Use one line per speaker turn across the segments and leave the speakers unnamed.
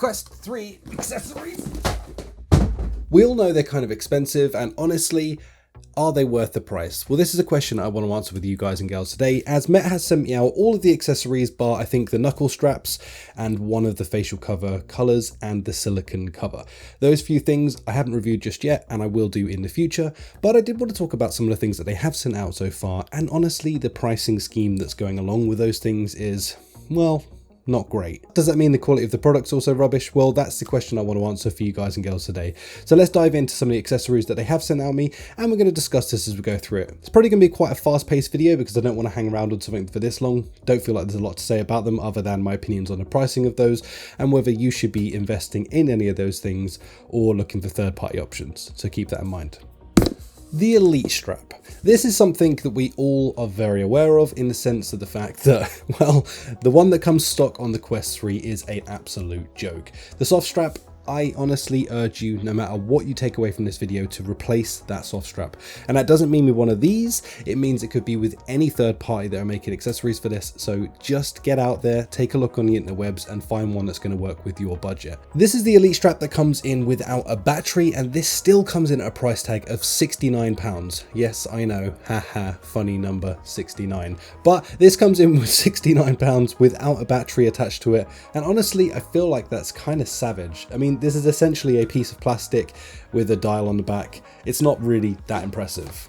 Quest 3 accessories. We all know they're kind of expensive, and honestly, are they worth the price? Well, this is a question I want to answer with you guys and girls today, as Met has sent me out all of the accessories bar I think the knuckle straps and one of the facial cover colours and the silicone cover. Those few things I haven't reviewed just yet, and I will do in the future, but I did want to talk about some of the things that they have sent out so far, and honestly the pricing scheme that's going along with those things is, well, not great. Does that mean the quality of the product's also rubbish? Well, that's the question I want to answer for you guys and girls today. So let's dive into some of the accessories that they have sent out me, and we're going to discuss this as we go through it. It's probably going to be quite a fast-paced video because I don't want to hang around on something for this long. Don't feel like there's a lot to say about them other than my opinions on the pricing of those and whether you should be investing in any of those things or looking for third-party options. So keep that in mind. The Elite Strap. This is something that we all are very aware of in the sense of the fact that, well, the one that comes stock on the Quest 3 is an absolute joke. The soft strap, I honestly urge you, no matter what you take away from this video, to replace that soft strap. And that doesn't mean with one of these, it means it could be with any third party that are making accessories for this. So just get out there, take a look on the interwebs and find one that's going to work with your budget. This is the Elite Strap that comes in without a battery, and this still comes in at a price tag of £69. Yes, I know, haha, funny number, 69. But this comes in with £69 without a battery attached to it. And honestly, I feel like that's kind of savage. I mean, this is essentially a piece of plastic with a dial on the back. It's not really that impressive.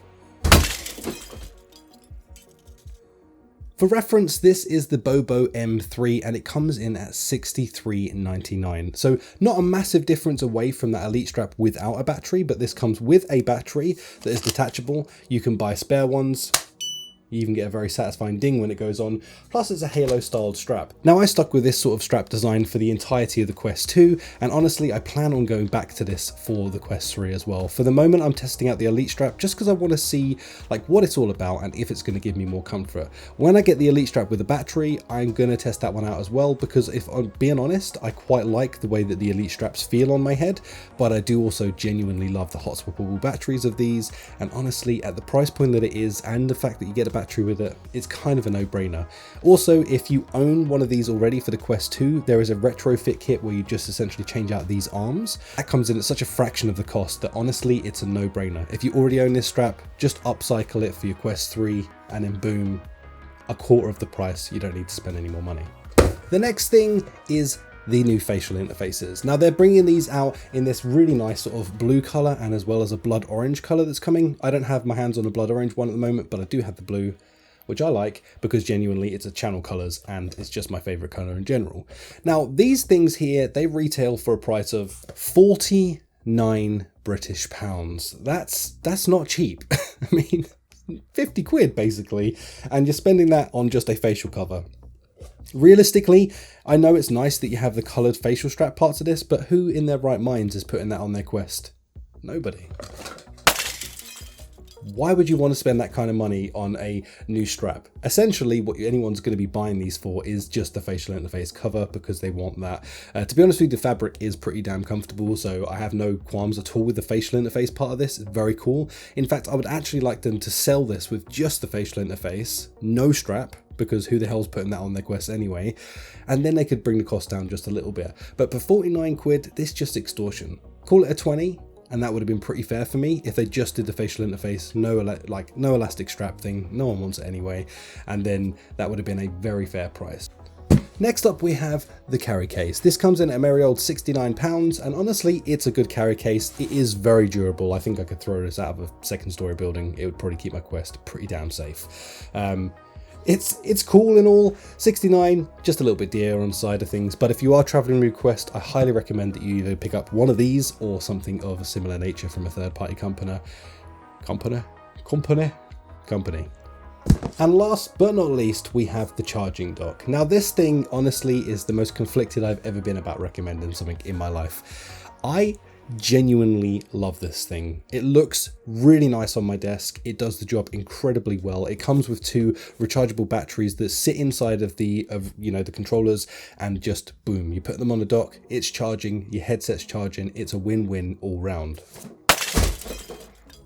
For reference, this is the Bobo M3 and it comes in at $63.99. So not a massive difference away from that Elite Strap without a battery, but this comes with a battery that is detachable. You can buy spare ones. You even get a very satisfying ding when it goes on, plus it's a halo styled strap. Now I stuck with this sort of strap design for the entirety of the Quest 2, and honestly I plan on going back to this for the Quest 3 as well. For the moment I'm testing out the Elite Strap just because I want to see like what it's all about and if it's going to give me more comfort. When I get the Elite Strap with a battery, I'm going to test that one out as well, because if I'm being honest, I quite like the way that the Elite Straps feel on my head, but I do also genuinely love the hot swappable batteries of these, and honestly at the price point that it is and the fact that you get a battery with it, it's kind of a no-brainer. Also, if you own one of these already for the Quest 2, there is a retrofit kit where you just essentially change out these arms. That comes in at such a fraction of the cost that honestly it's a no-brainer. If you already own this strap, just upcycle it for your Quest 3 and then boom, a quarter of the price. You don't need to spend any more money. The next thing is the new facial interfaces. Now they're bringing these out in this really nice sort of blue color and as well as a blood orange color that's coming. I don't have my hands on the blood orange one at the moment, but I do have the blue, which I like because genuinely it's a channel colors and it's just my favorite color in general. Now these things here, they retail for a price of 49 British pounds. That's not cheap. I mean, 50 quid basically, and you're spending that on just a facial cover. Realistically, I know it's nice that you have the coloured facial strap parts of this, but who in their right minds is putting that on their Quest? Nobody. Why would you want to spend that kind of money on a new strap? Essentially, what anyone's going to be buying these for is just the facial interface cover because they want that. To be honest with you, the fabric is pretty damn comfortable, so I have no qualms at all with the facial interface part of this. It's very cool. In fact, I would actually like them to sell this with just the facial interface, no strap, because who the hell's putting that on their Quest anyway? And then they could bring the cost down just a little bit. But for 49 quid, this is just extortion. Call it a 20. And that would have been pretty fair for me if they just did the facial interface, no elastic strap thing, no one wants it anyway, and then that would have been a very fair price. Next up we have the carry case. This comes in at a merry old £69, and honestly it's a good carry case. It is very durable. I think I could throw this out of a second story building. It would probably keep my Quest pretty damn safe. It's cool and all. 69, just a little bit dear on the side of things, but if you are traveling with Quest, I highly recommend that you either pick up one of these or something of a similar nature from a third-party company. And last but not least, we have the charging dock. Now this thing honestly is the most conflicted I've ever been about recommending something in my life. I genuinely love this thing. It looks really nice on my desk. It does the job incredibly well. It comes with two rechargeable batteries that sit inside of the controllers, and just boom, you put them on the dock, it's charging, your headset's charging. It's a win-win all round.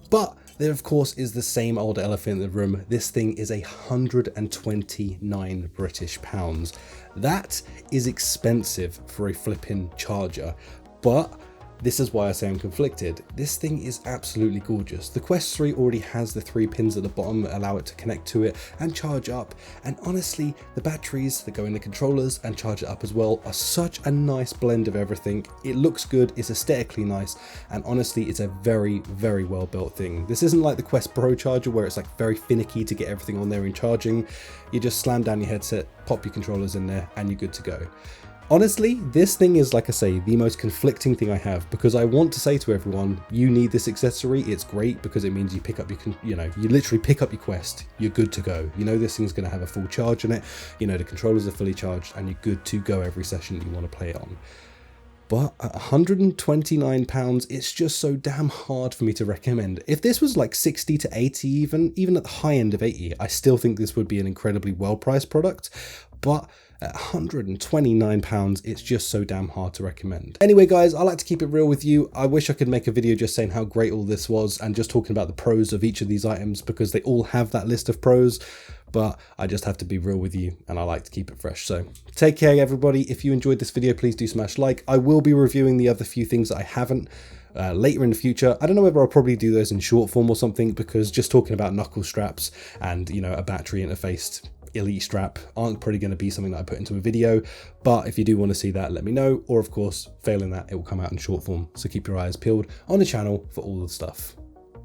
But There of course is the same old elephant in the room. This thing is 129 British pounds. That is expensive for a flipping charger, but this is why I say I'm conflicted. This thing is absolutely gorgeous. The Quest 3 already has the 3 pins at the bottom that allow it to connect to it and charge up. And honestly, the batteries that go in the controllers and charge it up as well are such a nice blend of everything. It looks good, it's aesthetically nice, and honestly, it's a very, very well built thing. This isn't like the Quest Pro charger where it's like very finicky to get everything on there and charging. You just slam down your headset, pop your controllers in there, and you're good to go. Honestly, this thing is, like I say, the most conflicting thing I have, because I want to say to everyone, you need this accessory. It's great because it means you pick up your, you literally pick up your Quest, you're good to go. You know this thing's going to have a full charge in it, you know the controllers are fully charged, and you're good to go every session you want to play it on. But at £129, it's just so damn hard for me to recommend. If this was like 60 to 80 even at the high end of 80, I still think this would be an incredibly well-priced product. But at £129, it's just so damn hard to recommend. Anyway, guys, I like to keep it real with you. I wish I could make a video just saying how great all this was and just talking about the pros of each of these items, because they all have that list of pros. But I just have to be real with you, and I like to keep it fresh. So take care, everybody. If you enjoyed this video, please do smash like. I will be reviewing the other few things that I haven't later in the future. I don't know whether I'll probably do those in short form or something, because just talking about knuckle straps and, you know, a battery interfaced elite strap aren't probably going to be something that I put into a video. But if you do want to see that, let me know. Or of course, failing that, it will come out in short form. So keep your eyes peeled on the channel for all the stuff.